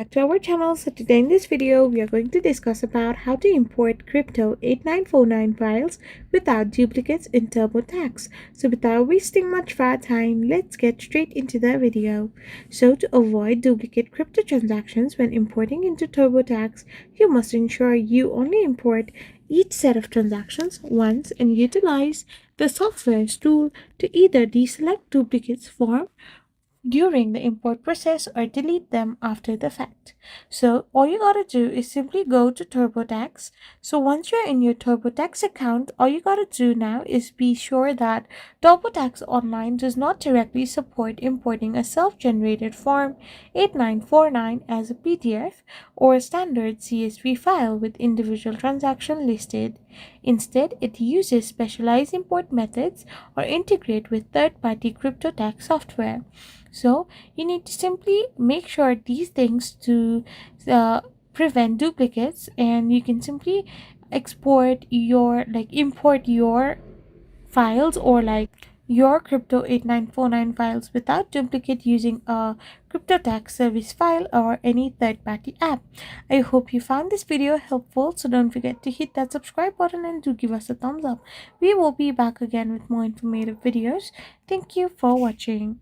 Back to our channel. So today in this video we are going to discuss about how to import crypto 8949 files without duplicates in TurboTax. So without wasting much of our time, let's get straight into the video. So to avoid duplicate crypto transactions when importing into TurboTax, you must ensure you only import each set of transactions once and utilize the software's tool to either deselect duplicates form during the import process or delete them after the fact. So all you gotta do is simply go to TurboTax. So once you're in your TurboTax account, all you gotta do now is be sure that TurboTax Online does not directly support importing a self-generated Form 8949 as a PDF or a standard CSV file with individual transaction listed. Instead, it uses specialized import methods or integrate with third-party crypto tax software. So you need to simply make sure these things to prevent duplicates, and you can simply import your files or your crypto 8949 files without duplicate using a crypto tax service file or any third-party app. I hope you found this video helpful, so don't forget to hit that subscribe button and do give us a thumbs up. We will be back again with more informative videos. Thank you for watching.